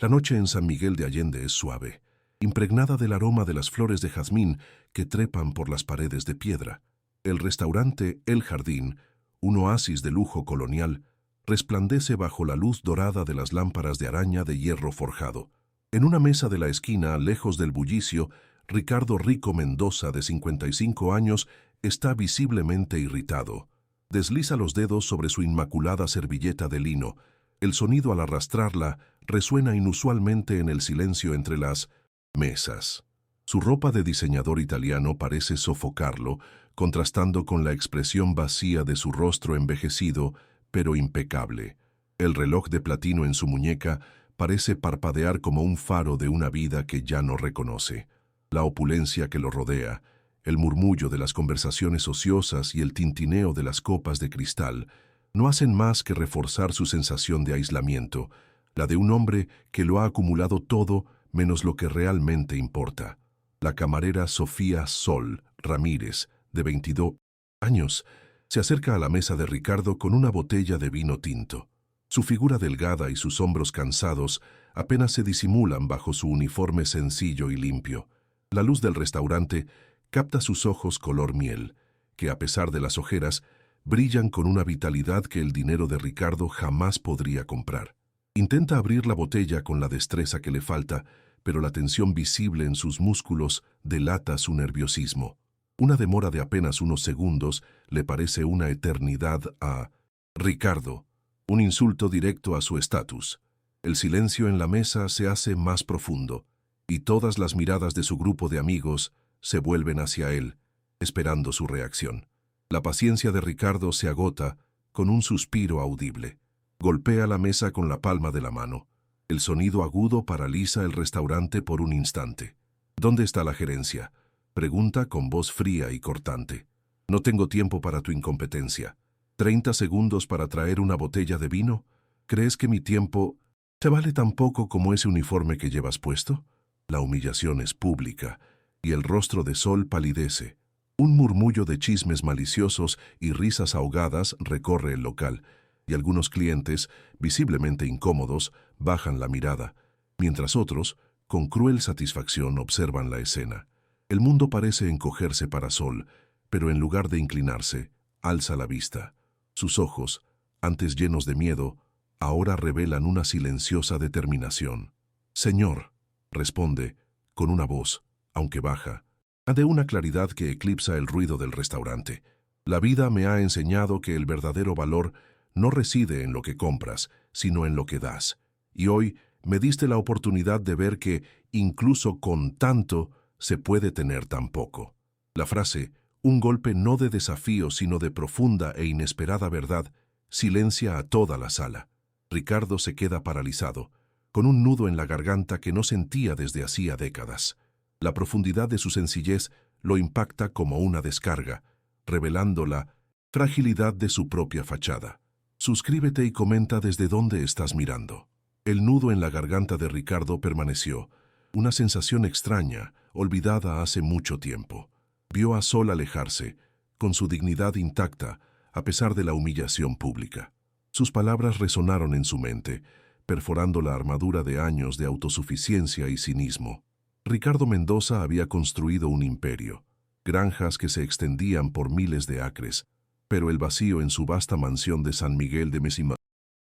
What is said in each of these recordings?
La noche en San Miguel de Allende es suave, impregnada del aroma de las flores de jazmín que trepan por las paredes de piedra. El restaurante El Jardín, un oasis de lujo colonial, resplandece bajo la luz dorada de las lámparas de araña de hierro forjado. En una mesa de la esquina, lejos del bullicio, Ricardo Rico Mendoza, de 55 años, está visiblemente irritado. Desliza los dedos sobre su inmaculada servilleta de lino. El sonido al arrastrarla resuena inusualmente en el silencio entre las mesas. Su ropa de diseñador italiano parece sofocarlo, contrastando con la expresión vacía de su rostro envejecido, pero impecable. El reloj de platino en su muñeca parece parpadear como un faro de una vida que ya no reconoce. La opulencia que lo rodea, el murmullo de las conversaciones ociosas y el tintineo de las copas de cristal no hacen más que reforzar su sensación de aislamiento, la de un hombre que lo ha acumulado todo menos lo que realmente importa. La camarera Sofía Sol Ramírez, de 22 años, se acerca a la mesa de Ricardo con una botella de vino tinto. Su figura delgada y sus hombros cansados apenas se disimulan bajo su uniforme sencillo y limpio. La luz del restaurante capta sus ojos color miel, que a pesar de las ojeras, brillan con una vitalidad que el dinero de Ricardo jamás podría comprar. Intenta abrir la botella con la destreza que le falta, pero la tensión visible en sus músculos delata su nerviosismo. Una demora de apenas unos segundos le parece una eternidad a Ricardo, un insulto directo a su estatus. El silencio en la mesa se hace más profundo, y todas las miradas de su grupo de amigos se vuelven hacia él, esperando su reacción. La paciencia de Ricardo se agota con un suspiro audible. Golpea la mesa con la palma de la mano. El sonido agudo paraliza el restaurante por un instante. ¿Dónde está la gerencia?, pregunta con voz fría y cortante. No tengo tiempo para tu incompetencia. ¿30 segundos para traer una botella de vino? ¿Crees que mi tiempo te vale tan poco como ese uniforme que llevas puesto? La humillación es pública, y el rostro de Sol palidece. Un murmullo de chismes maliciosos y risas ahogadas recorre el local, y algunos clientes, visiblemente incómodos, bajan la mirada, mientras otros, con cruel satisfacción, observan la escena. El mundo parece encogerse para Sol, pero en lugar de inclinarse, alza la vista. Sus ojos, antes llenos de miedo, ahora revelan una silenciosa determinación. «Señor», responde, con una voz, aunque baja, de una claridad que eclipsa el ruido del restaurante. «La vida me ha enseñado que el verdadero valor no reside en lo que compras, sino en lo que das. Y hoy me diste la oportunidad de ver que, incluso con tanto, se puede tener tan poco». La frase, un golpe no de desafío sino de profunda e inesperada verdad, silencia a toda la sala. Ricardo se queda paralizado, con un nudo en la garganta que no sentía desde hacía décadas. La profundidad de su sencillez lo impacta como una descarga, revelando la fragilidad de su propia fachada. Suscríbete y comenta desde dónde estás mirando. El nudo en la garganta de Ricardo permaneció, una sensación extraña, olvidada hace mucho tiempo. Vio a Sol alejarse, con su dignidad intacta, a pesar de la humillación pública. Sus palabras resonaron en su mente, perforando la armadura de años de autosuficiencia y cinismo. Ricardo Mendoza había construido un imperio, granjas que se extendían por miles de acres, pero el vacío en su vasta mansión de San Miguel de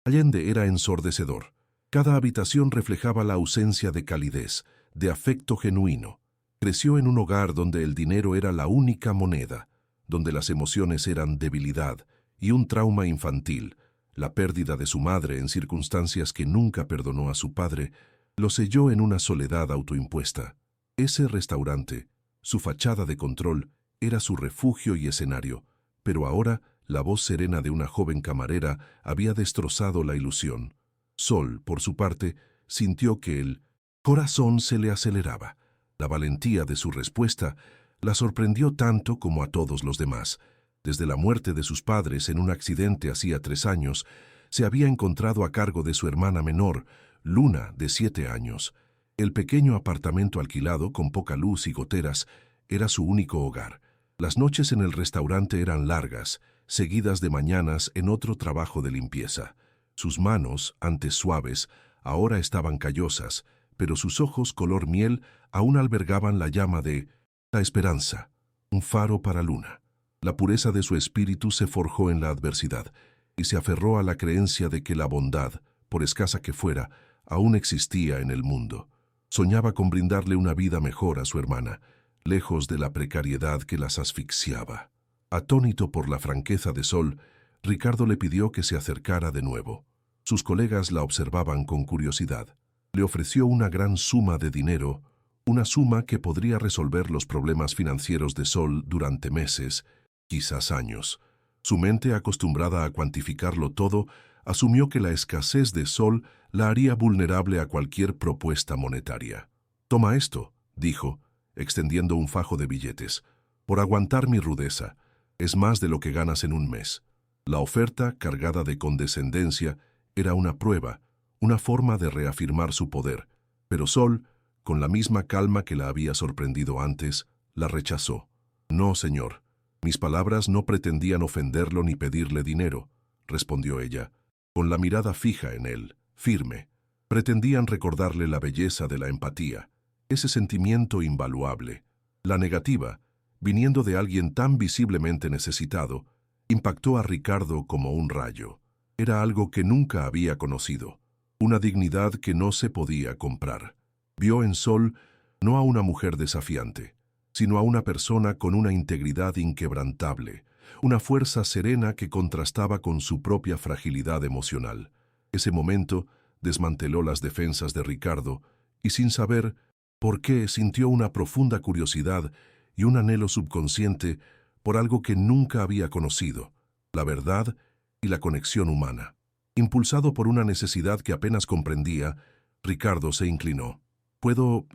Allende era ensordecedor. Cada habitación reflejaba la ausencia de calidez, de afecto genuino. Creció en un hogar donde el dinero era la única moneda, donde las emociones eran debilidad y un trauma infantil. La pérdida de su madre en circunstancias que nunca perdonó a su padre, lo selló en una soledad autoimpuesta. Ese restaurante, su fachada de control, era su refugio y escenario, pero ahora la voz serena de una joven camarera había destrozado la ilusión. Sol, por su parte, sintió que el corazón se le aceleraba. La valentía de su respuesta la sorprendió tanto como a todos los demás. Desde la muerte de sus padres en un accidente hacía 3 años, se había encontrado a cargo de su hermana menor, Luna, de 7 años. El pequeño apartamento alquilado, con poca luz y goteras, era su único hogar. Las noches en el restaurante eran largas, seguidas de mañanas en otro trabajo de limpieza. Sus manos, antes suaves, ahora estaban callosas, pero sus ojos color miel aún albergaban la llama de la esperanza, un faro para Luna. La pureza de su espíritu se forjó en la adversidad y se aferró a la creencia de que la bondad, por escasa que fuera, aún existía en el mundo. Soñaba con brindarle una vida mejor a su hermana, lejos de la precariedad que las asfixiaba. Atónito por la franqueza de Sol, Ricardo le pidió que se acercara de nuevo. Sus colegas la observaban con curiosidad. Le ofreció una gran suma de dinero, una suma que podría resolver los problemas financieros de Sol durante meses, quizás años. Su mente, acostumbrada a cuantificarlo todo, asumió que la escasez de Sol la haría vulnerable a cualquier propuesta monetaria. «Toma esto», dijo, extendiendo un fajo de billetes. «Por aguantar mi rudeza. Es más de lo que ganas en un mes». La oferta, cargada de condescendencia, era una prueba, una forma de reafirmar su poder. Pero Sol, con la misma calma que la había sorprendido antes, la rechazó. «No, señor. Mis palabras no pretendían ofenderlo ni pedirle dinero», respondió ella, con la mirada fija en él, firme. Pretendían recordarle la belleza de la empatía, ese sentimiento invaluable. La negativa, viniendo de alguien tan visiblemente necesitado, impactó a Ricardo como un rayo. Era algo que nunca había conocido, una dignidad que no se podía comprar. Vio en Sol no a una mujer desafiante, sino a una persona con una integridad inquebrantable, una fuerza serena que contrastaba con su propia fragilidad emocional. Ese momento desmanteló las defensas de Ricardo y, sin saber por qué, sintió una profunda curiosidad y un anhelo subconsciente por algo que nunca había conocido, la verdad y la conexión humana. Impulsado por una necesidad que apenas comprendía, Ricardo se inclinó. ¿Puedo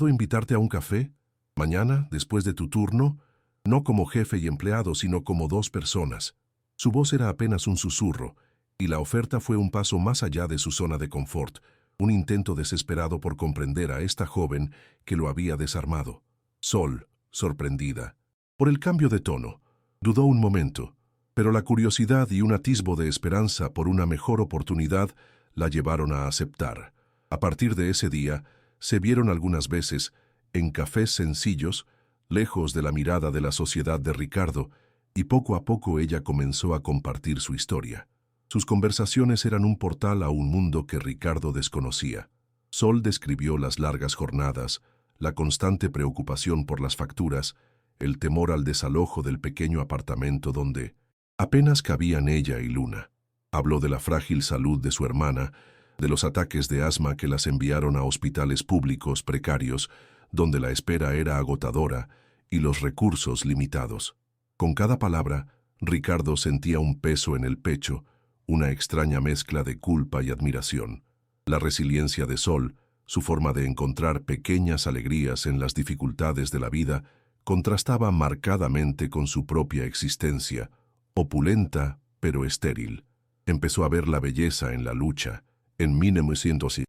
invitarte a un café? Mañana, después de tu turno, no como jefe y empleado, sino como dos personas». Su voz era apenas un susurro, y la oferta fue un paso más allá de su zona de confort, un intento desesperado por comprender a esta joven que lo había desarmado. Sol, sorprendida por el cambio de tono, dudó un momento, pero la curiosidad y un atisbo de esperanza por una mejor oportunidad la llevaron a aceptar. A partir de ese día, se vieron algunas veces, en cafés sencillos, lejos de la mirada de la sociedad de Ricardo, y poco a poco ella comenzó a compartir su historia. Sus conversaciones eran un portal a un mundo que Ricardo desconocía. Sol describió las largas jornadas, la constante preocupación por las facturas, el temor al desalojo del pequeño apartamento donde apenas cabían ella y Luna. Habló de la frágil salud de su hermana, de los ataques de asma que las enviaron a hospitales públicos precarios, donde la espera era agotadora y los recursos limitados. Con cada palabra, Ricardo sentía un peso en el pecho, una extraña mezcla de culpa y admiración. La resiliencia de Sol, su forma de encontrar pequeñas alegrías en las dificultades de la vida, contrastaba marcadamente con su propia existencia, opulenta pero estéril. Empezó a ver la belleza en la lucha, en minimiciéndose,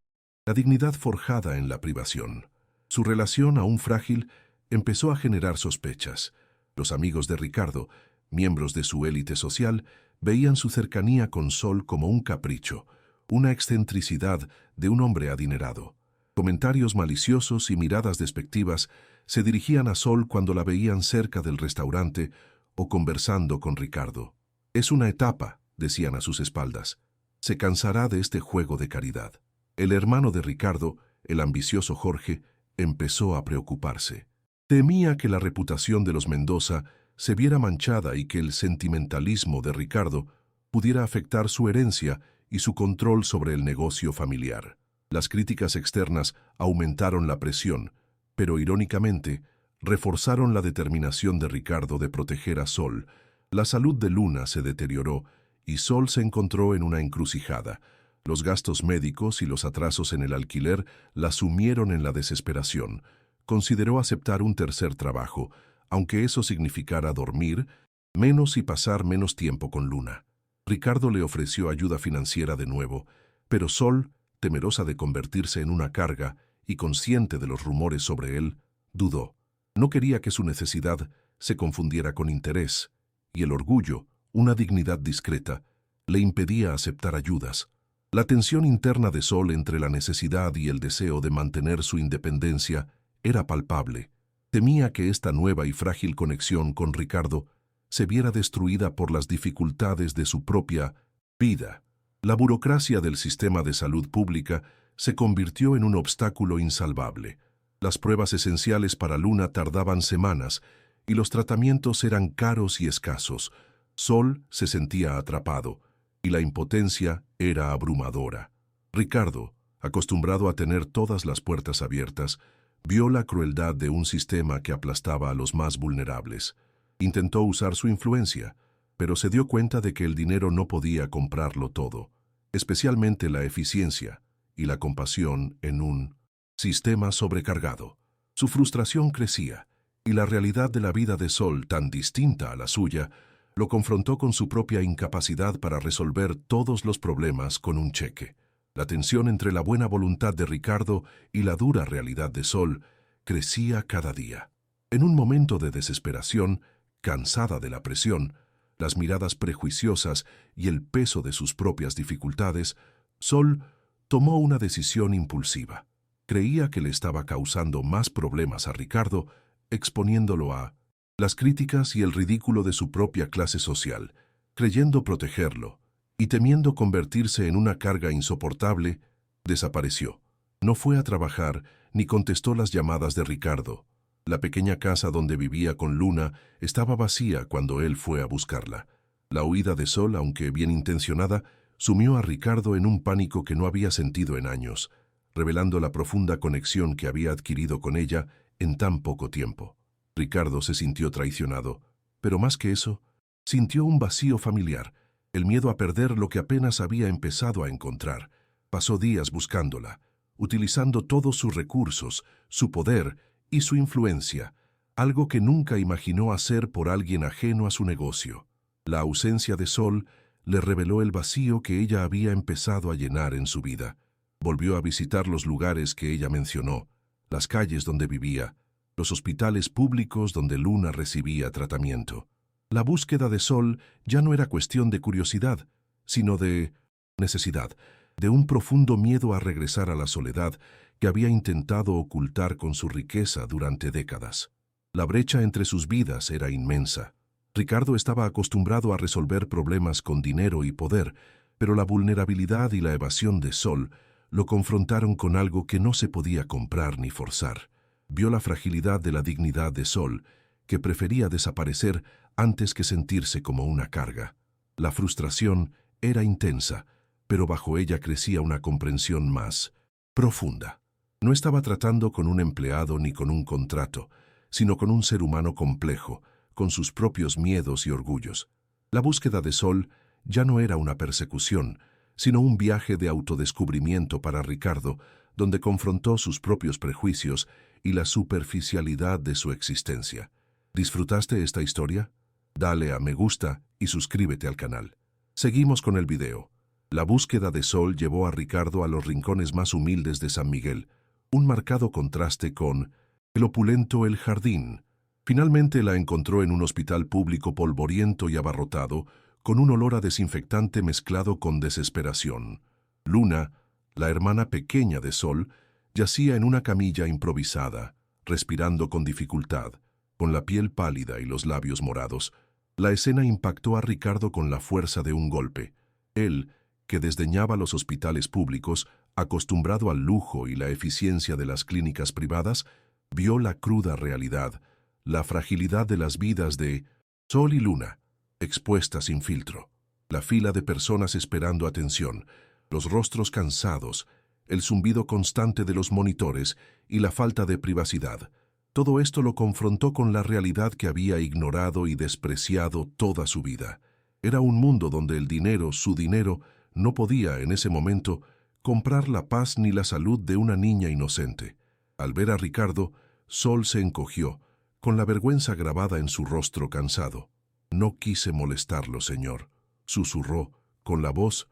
la dignidad forjada en la privación. Su relación, aún frágil, empezó a generar sospechas. Los amigos de Ricardo, miembros de su élite social, veían su cercanía con Sol como un capricho, una excentricidad de un hombre adinerado. Comentarios maliciosos y miradas despectivas se dirigían a Sol cuando la veían cerca del restaurante o conversando con Ricardo. «Es una etapa», decían a sus espaldas. «Se cansará de este juego de caridad». El hermano de Ricardo, el ambicioso Jorge, empezó a preocuparse. Temía que la reputación de los Mendoza se viera manchada y que el sentimentalismo de Ricardo pudiera afectar su herencia y su control sobre el negocio familiar. Las críticas externas aumentaron la presión, pero irónicamente reforzaron la determinación de Ricardo de proteger a Sol. La salud de Luna se deterioró y Sol se encontró en una encrucijada. Los gastos médicos y los atrasos en el alquiler la sumieron en la desesperación. Consideró aceptar un tercer trabajo, aunque eso significara dormir menos y pasar menos tiempo con Luna. Ricardo le ofreció ayuda financiera de nuevo, pero Sol, temerosa de convertirse en una carga y consciente de los rumores sobre él, dudó. No quería que su necesidad se confundiera con interés, y el orgullo, una dignidad discreta, le impedía aceptar ayudas. La tensión interna de Sol entre la necesidad y el deseo de mantener su independencia era palpable. Temía que esta nueva y frágil conexión con Ricardo se viera destruida por las dificultades de su propia vida. La burocracia del sistema de salud pública se convirtió en un obstáculo insalvable. Las pruebas esenciales para Luna tardaban semanas y los tratamientos eran caros y escasos. Sol se sentía atrapado y la impotencia era abrumadora. Ricardo, acostumbrado a tener todas las puertas abiertas, vio la crueldad de un sistema que aplastaba a los más vulnerables. Intentó usar su influencia, pero se dio cuenta de que el dinero no podía comprarlo todo, especialmente la eficiencia y la compasión en un sistema sobrecargado. Su frustración crecía, y la realidad de la vida de Sol, tan distinta a la suya, lo confrontó con su propia incapacidad para resolver todos los problemas con un cheque. La tensión entre la buena voluntad de Ricardo y la dura realidad de Sol crecía cada día. En un momento de desesperación, cansada de la presión, las miradas prejuiciosas y el peso de sus propias dificultades, Sol tomó una decisión impulsiva. Creía que le estaba causando más problemas a Ricardo, exponiéndolo a las críticas y el ridículo de su propia clase social, creyendo protegerlo y temiendo convertirse en una carga insoportable, desapareció. No fue a trabajar ni contestó las llamadas de Ricardo. La pequeña casa donde vivía con Luna estaba vacía cuando él fue a buscarla. La huida de Sol, aunque bien intencionada, sumió a Ricardo en un pánico que no había sentido en años, revelando la profunda conexión que había adquirido con ella en tan poco tiempo. Ricardo se sintió traicionado, pero más que eso, sintió un vacío familiar, el miedo a perder lo que apenas había empezado a encontrar. Pasó días buscándola, utilizando todos sus recursos, su poder y su influencia, algo que nunca imaginó hacer por alguien ajeno a su negocio. La ausencia de Sol le reveló el vacío que ella había empezado a llenar en su vida. Volvió a visitar los lugares que ella mencionó, las calles donde vivía, los hospitales públicos donde Luna recibía tratamiento. La búsqueda de Sol ya no era cuestión de curiosidad, sino de necesidad, de un profundo miedo a regresar a la soledad que había intentado ocultar con su riqueza durante décadas. La brecha entre sus vidas era inmensa. Ricardo estaba acostumbrado a resolver problemas con dinero y poder, pero la vulnerabilidad y la evasión de Sol lo confrontaron con algo que no se podía comprar ni forzar. Vio la fragilidad de la dignidad de Sol, que prefería desaparecer antes que sentirse como una carga. La frustración era intensa, pero bajo ella crecía una comprensión más profunda. No estaba tratando con un empleado ni con un contrato, sino con un ser humano complejo, con sus propios miedos y orgullos. La búsqueda de Sol ya no era una persecución, sino un viaje de autodescubrimiento para Ricardo, donde confrontó sus propios prejuicios y la superficialidad de su existencia. ¿Disfrutaste esta historia? Dale a me gusta y suscríbete al canal. Seguimos con el video. La búsqueda de Sol llevó a Ricardo a los rincones más humildes de San Miguel, un marcado contraste con el opulento El Jardín. Finalmente la encontró en un hospital público polvoriento y abarrotado, con un olor a desinfectante mezclado con desesperación. Luna, la hermana pequeña de Sol, yacía en una camilla improvisada, respirando con dificultad, con la piel pálida y los labios morados. La escena impactó a Ricardo con la fuerza de un golpe. Él, que desdeñaba los hospitales públicos, acostumbrado al lujo y la eficiencia de las clínicas privadas, vio la cruda realidad, la fragilidad de las vidas de Sol y Luna, expuestas sin filtro, la fila de personas esperando atención, los rostros cansados, el zumbido constante de los monitores y la falta de privacidad. Todo esto lo confrontó con la realidad que había ignorado y despreciado toda su vida. Era un mundo donde el dinero, su dinero, no podía, en ese momento, comprar la paz ni la salud de una niña inocente. Al ver a Ricardo, Sol se encogió, con la vergüenza grabada en su rostro cansado. «No quise molestarlo, señor», susurró, con la voz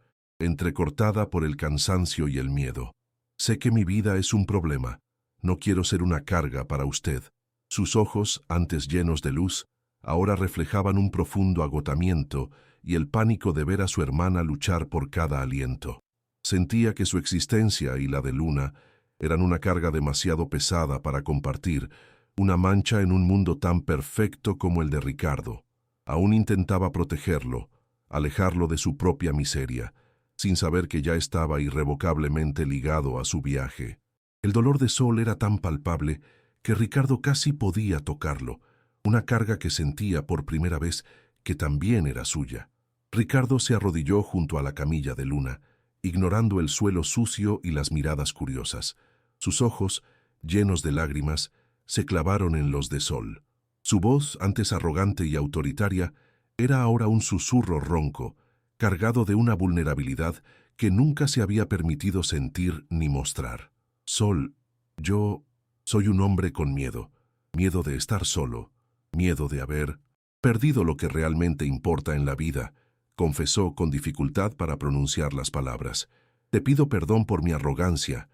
entrecortada por el cansancio y el miedo. «Sé que mi vida es un problema. No quiero ser una carga para usted». Sus ojos, antes llenos de luz, ahora reflejaban un profundo agotamiento y el pánico de ver a su hermana luchar por cada aliento. Sentía que su existencia y la de Luna eran una carga demasiado pesada para compartir, una mancha en un mundo tan perfecto como el de Ricardo. Aún intentaba protegerlo, alejarlo de su propia miseria, sin saber que ya estaba irrevocablemente ligado a su viaje. El dolor de Sol era tan palpable que Ricardo casi podía tocarlo, una carga que sentía por primera vez que también era suya. Ricardo se arrodilló junto a la camilla de Luna, ignorando el suelo sucio y las miradas curiosas. Sus ojos, llenos de lágrimas, se clavaron en los de Sol. Su voz, antes arrogante y autoritaria, era ahora un susurro ronco, cargado de una vulnerabilidad que nunca se había permitido sentir ni mostrar. Sol, yo soy un hombre con miedo, miedo de estar solo, miedo de haber perdido lo que realmente importa en la vida, confesó con dificultad para pronunciar las palabras. Te pido perdón por mi arrogancia,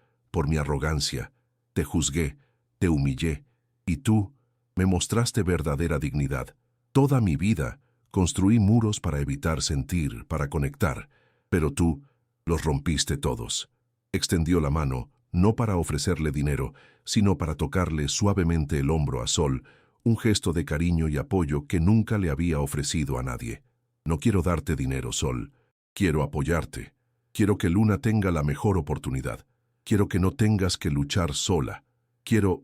te juzgué, te humillé, y tú me mostraste verdadera dignidad. Toda mi vida construí muros para evitar sentir, para conectar, pero tú los rompiste todos. Extendió la mano, no para ofrecerle dinero, sino para tocarle suavemente el hombro a Sol, un gesto de cariño y apoyo que nunca le había ofrecido a nadie. No quiero darte dinero, Sol. Quiero apoyarte. Quiero que Luna tenga la mejor oportunidad. Quiero que no tengas que luchar sola. Quiero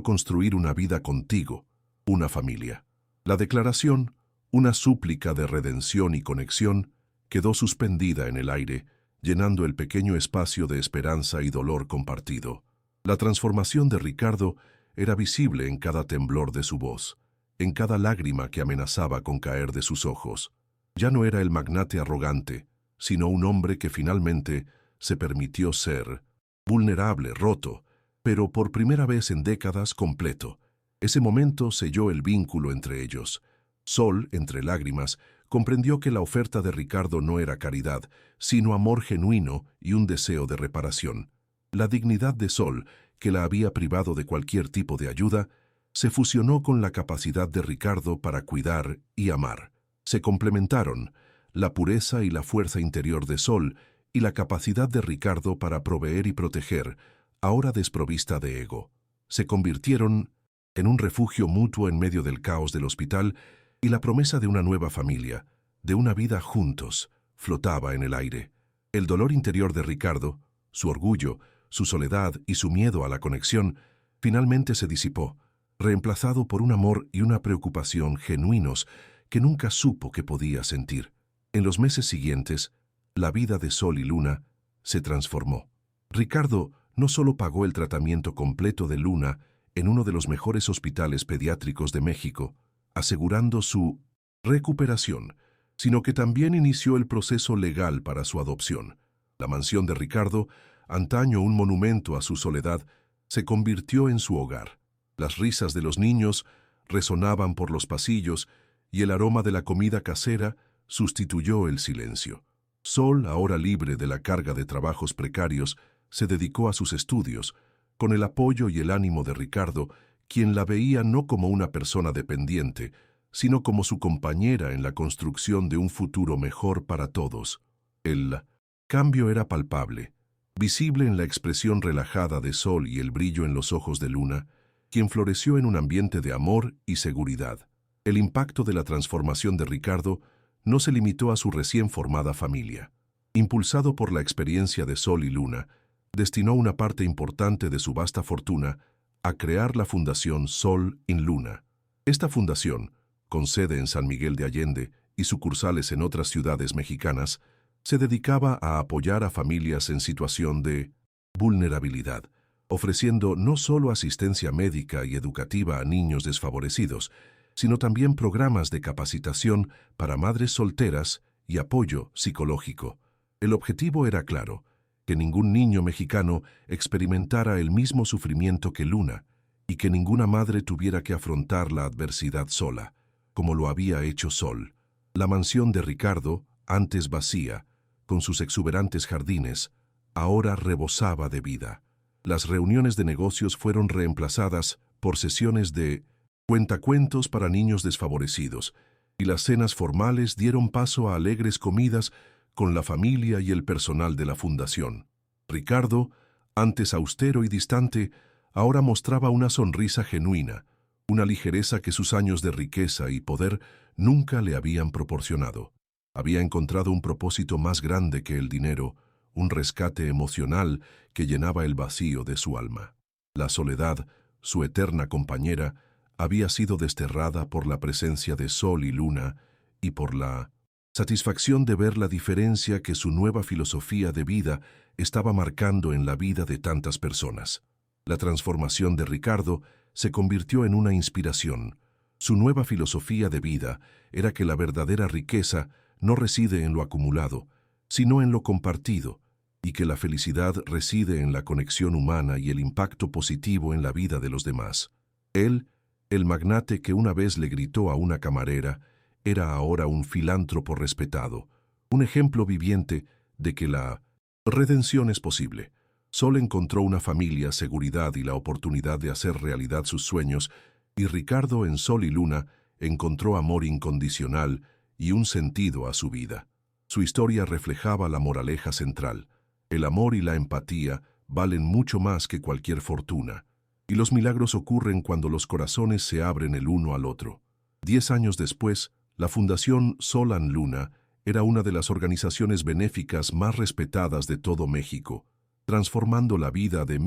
construir una vida contigo, una familia. La declaración, una súplica de redención y conexión, quedó suspendida en el aire, llenando el pequeño espacio de esperanza y dolor compartido. La transformación de Ricardo era visible en cada temblor de su voz, en cada lágrima que amenazaba con caer de sus ojos. Ya no era el magnate arrogante, sino un hombre que finalmente se permitió ser vulnerable, roto, pero por primera vez en décadas completo. Ese momento selló el vínculo entre ellos. Sol, entre lágrimas, comprendió que la oferta de Ricardo no era caridad, sino amor genuino y un deseo de reparación. La dignidad de Sol, que la había privado de cualquier tipo de ayuda, se fusionó con la capacidad de Ricardo para cuidar y amar. Se complementaron la pureza y la fuerza interior de Sol y la capacidad de Ricardo para proveer y proteger, ahora desprovista de ego. Se convirtieron en un refugio mutuo en medio del caos del hospital y la promesa de una nueva familia, de una vida juntos, flotaba en el aire. El dolor interior de Ricardo, su orgullo, su soledad y su miedo a la conexión, finalmente se disipó, reemplazado por un amor y una preocupación genuinos que nunca supo que podía sentir. En los meses siguientes, la vida de Sol y Luna se transformó. Ricardo no solo pagó el tratamiento completo de Luna en uno de los mejores hospitales pediátricos de México, asegurando su recuperación, sino que también inició el proceso legal para su adopción. La mansión de Ricardo, antaño un monumento a su soledad, se convirtió en su hogar. Las risas de los niños resonaban por los pasillos y el aroma de la comida casera sustituyó el silencio. Sol, ahora libre de la carga de trabajos precarios, se dedicó a sus estudios, con el apoyo y el ánimo de Ricardo, quien la veía no como una persona dependiente, sino como su compañera en la construcción de un futuro mejor para todos. El cambio era palpable, visible en la expresión relajada de Sol y el brillo en los ojos de Luna, quien floreció en un ambiente de amor y seguridad. El impacto de la transformación de Ricardo no se limitó a su recién formada familia. Impulsado por la experiencia de Sol y Luna, destinó una parte importante de su vasta fortuna a crear la Fundación Sol en Luna. Esta fundación, con sede en San Miguel de Allende y sucursales en otras ciudades mexicanas, se dedicaba a apoyar a familias en situación de vulnerabilidad, ofreciendo no solo asistencia médica y educativa a niños desfavorecidos, sino también programas de capacitación para madres solteras y apoyo psicológico. El objetivo era claro: que ningún niño mexicano experimentara el mismo sufrimiento que Luna y que ninguna madre tuviera que afrontar la adversidad sola, como lo había hecho Sol. La mansión de Ricardo, antes vacía, con sus exuberantes jardines, ahora rebosaba de vida. Las reuniones de negocios fueron reemplazadas por sesiones de cuentacuentos para niños desfavorecidos, y las cenas formales dieron paso a alegres comidas con la familia y el personal de la fundación. Ricardo, antes austero y distante, ahora mostraba una sonrisa genuina, una ligereza que sus años de riqueza y poder nunca le habían proporcionado. Había encontrado un propósito más grande que el dinero, un rescate emocional que llenaba el vacío de su alma. La soledad, su eterna compañera, había sido desterrada por la presencia de sol y luna y por la satisfacción de ver la diferencia que su nueva filosofía de vida estaba marcando en la vida de tantas personas. La transformación de Ricardo se convirtió en una inspiración. Su nueva filosofía de vida era que la verdadera riqueza no reside en lo acumulado, sino en lo compartido, y que la felicidad reside en la conexión humana y el impacto positivo en la vida de los demás. Él, el magnate que una vez le gritó a una camarera, era ahora un filántropo respetado, un ejemplo viviente de que la redención es posible. Sol encontró una familia, seguridad y la oportunidad de hacer realidad sus sueños, y Ricardo en Sol y Luna encontró amor incondicional y un sentido a su vida. Su historia reflejaba la moraleja central. El amor y la empatía valen mucho más que cualquier fortuna, y los milagros ocurren cuando los corazones se abren el uno al otro. 10 años después, la Fundación Sol and Luna era una de las organizaciones benéficas más respetadas de todo México, transformando la vida de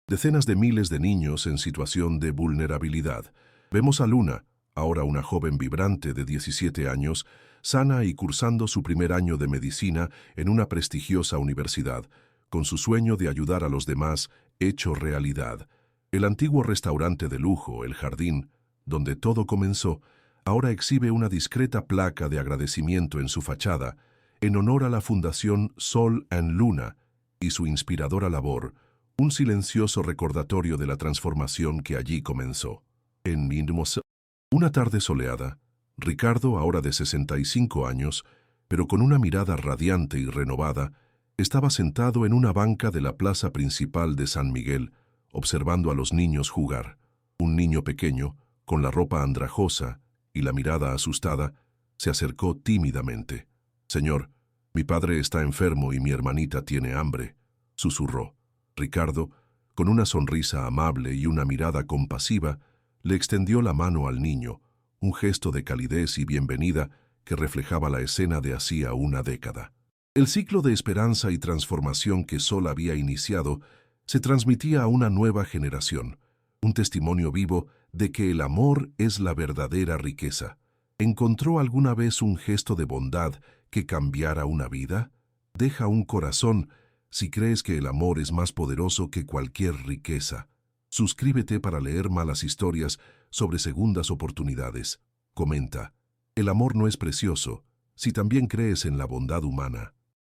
decenas de miles de niños en situación de vulnerabilidad. Vemos a Luna, ahora una joven vibrante de 17 años, sana y cursando su primer año de medicina en una prestigiosa universidad, con su sueño de ayudar a los demás hecho realidad. El antiguo restaurante de lujo, El Jardín, donde todo comenzó, ahora exhibe una discreta placa de agradecimiento en su fachada, en honor a la Fundación Sol and Luna y su inspiradora labor, un silencioso recordatorio de la transformación que allí comenzó. Una tarde soleada, Ricardo, ahora de 65 años, pero con una mirada radiante y renovada, estaba sentado en una banca de la plaza principal de San Miguel, observando a los niños jugar. Un niño pequeño, con la ropa andrajosa y la mirada asustada, se acercó tímidamente. «Señor, mi padre está enfermo y mi hermanita tiene hambre», susurró. Ricardo, con una sonrisa amable y una mirada compasiva, le extendió la mano al niño, un gesto de calidez y bienvenida que reflejaba la escena de hacía una década. El ciclo de esperanza y transformación que Sol había iniciado se transmitía a una nueva generación, un testimonio vivo de que el amor es la verdadera riqueza. ¿Encontró alguna vez un gesto de bondad que cambiara una vida? Deja un corazón si crees que el amor es más poderoso que cualquier riqueza. Suscríbete para leer malas historias sobre segundas oportunidades. Comenta, el amor no es precioso si también crees en la bondad humana.